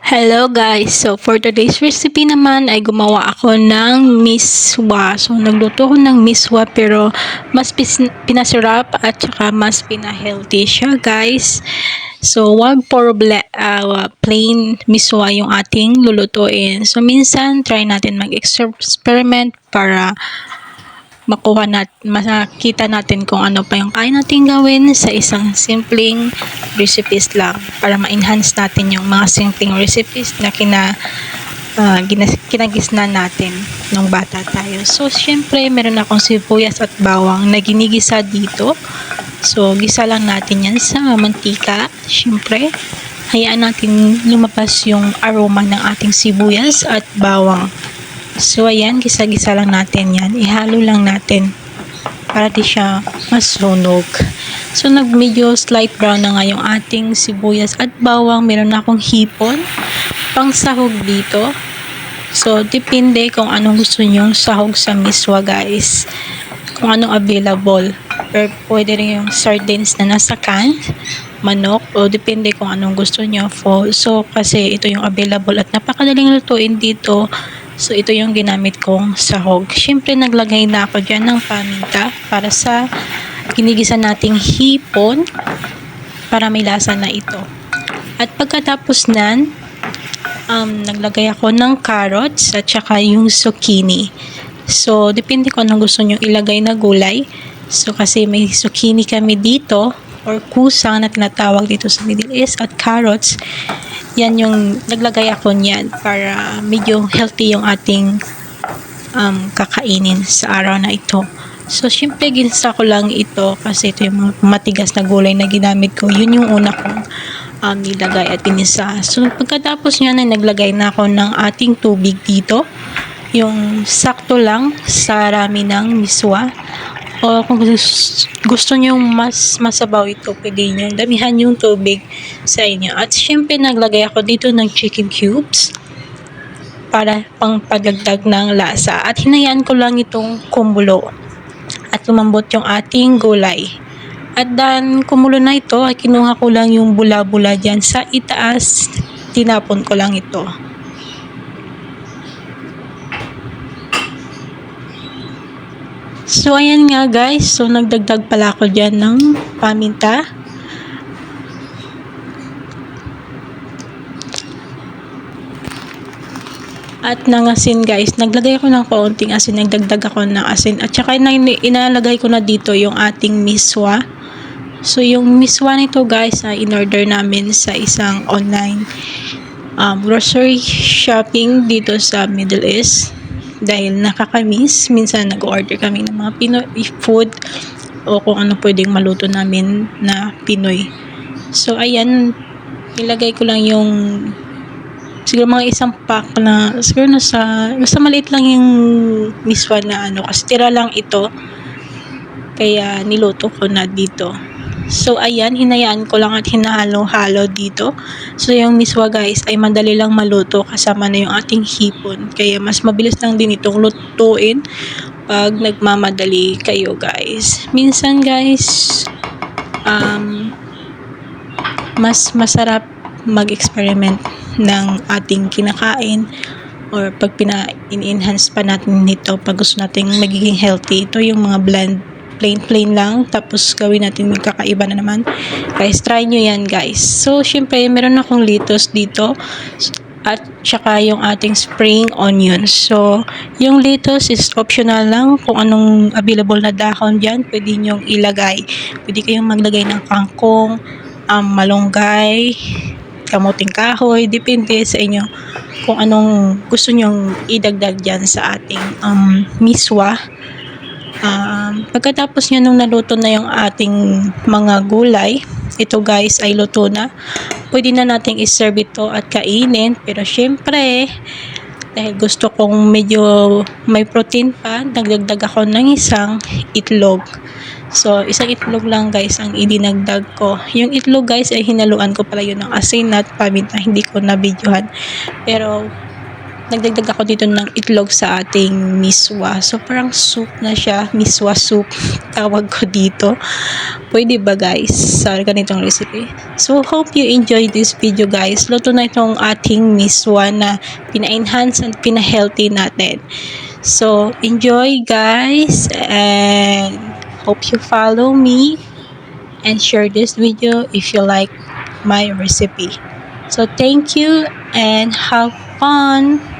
Hello guys! So for today's recipe naman ay gumawa ako ng miswa. So nagluto ko ng miswa pero mas pinasarap at saka mas pina-healthy siya guys. So wag plain miswa yung ating lulutuin. So minsan try natin mag-experiment para makita natin kung ano pa yung kaya natin gawin sa isang simpleng recipes lang para ma-enhance natin yung mga simpleng recipes na kinagisnan natin nung bata tayo. So, syempre, meron akong sibuyas at bawang na ginigisa dito. So, gisa lang natin yan sa mantika. Syempre, hayaan natin lumabas yung aroma ng ating sibuyas at bawang. So, ayan, gisa-gisa lang natin yan. Ihalo lang natin para di siya masunog. So, medyo slight brown na nga yung ating sibuyas at bawang. Meron na akong hipon, pang sahog dito. So, depende kung anong gusto nyong sahog sa miswa, guys. Kung anong available. Or pwede rin yung sardines na nasa can, manok, o depende kung anong gusto nyo. So, kasi ito yung available at napakadaling lutuin dito. So, ito yung ginamit kong sahog. Siyempre, naglagay na ako dyan ng paminta para sa ginigisa nating hipon para may lasa na ito. At pagkatapos nan, naglagay ako ng carrots at saka yung zucchini. So, depende kung anong gusto nyo ilagay na gulay. So, kasi may zucchini kami dito or kusang na tinatawag dito sa Middle East at carrots. Yan yung naglagay ako niyan para medyo healthy yung ating kakainin sa araw na ito. So, syempre, ginisa ko lang ito kasi ito yung matigas na gulay na ginamit ko. Yun yung una kong nilagay at ginisa. So, pagkatapos niya na naglagay na ako ng ating tubig dito. Yung sakto lang sa rami ng miswa. O kung gusto nyo mas masabaw ito, pwede nyo damihan yung tubig sa inyo. At syempre, naglagay ako dito ng chicken cubes para pang pagdagdag ng lasa. At hinayaan ko lang itong kumulo at lumambot yung ating gulay. At dan kumulo na ito, ay kinuha ko lang yung bula-bula dyan sa itaas. Tinapon ko lang ito. So, ayan nga guys. So, nagdagdag pala ako dyan ng paminta. At ng asin guys. Naglagay ako ng kaunting asin. Nagdagdag ako ng asin. At saka inalagay ko na dito yung ating miswa. So, yung miswa nito guys, in-order namin sa isang online grocery shopping dito sa Middle East. Dahil nakakamiss, minsan nag-order kami ng mga Pinoy food o kung ano pwedeng maluto namin na Pinoy. So, ayan, ilagay ko lang yung siguro mga isang pack na siguro basta maliit lang yung miswa na kasi tira lang ito. Kaya niluto ko na dito. So, ayan, hinayaan ko lang at hinahalo-halo dito. So, yung miswa guys ay madali lang maluto kasama na yung ating hipon. Kaya mas mabilis lang din itong lutuin pag nagmamadali kayo guys. Minsan guys, mas masarap mag-experiment ng ating kinakain or pag in-enhance pa natin nito pag gusto nating magiging healthy. Ito yung mga plain lang, tapos gawin natin magkakaiba na naman. Guys, try nyo yan guys. So, syempre, meron akong lettuce dito at saka yung ating spring onions. So, yung lettuce is optional lang. Kung anong available na dahon dyan, pwede nyong ilagay. Pwede kayong maglagay ng kangkong, malunggay, kamuting kahoy, depende sa inyo kung anong gusto nyong idagdag dyan sa ating miswa. Pagkatapos nyo nung naluto na yung ating mga gulay, ito guys ay luto na. Pwede na nating iserve ito at kainin. Pero syempre, dahil gusto kong medyo may protein pa, nagdagdag ako ng isang itlog. So, isang itlog lang guys ang idinagdag ko. Yung itlog guys ay hinaluan ko pala yun ng asin at paminta. Hindi ko na videohan. Pero, nagdagdag ako dito ng itlog sa ating miswa. So, parang soup na siya. Miswa soup. Tawag ko dito. Pwede ba guys? Sa ganitong recipe. So, hope you enjoyed this video guys. Luto na itong ating miswa na pina-enhance and pina-healthy natin. So, enjoy guys. And hope you follow me. And share this video if you like my recipe. So, thank you and have fun.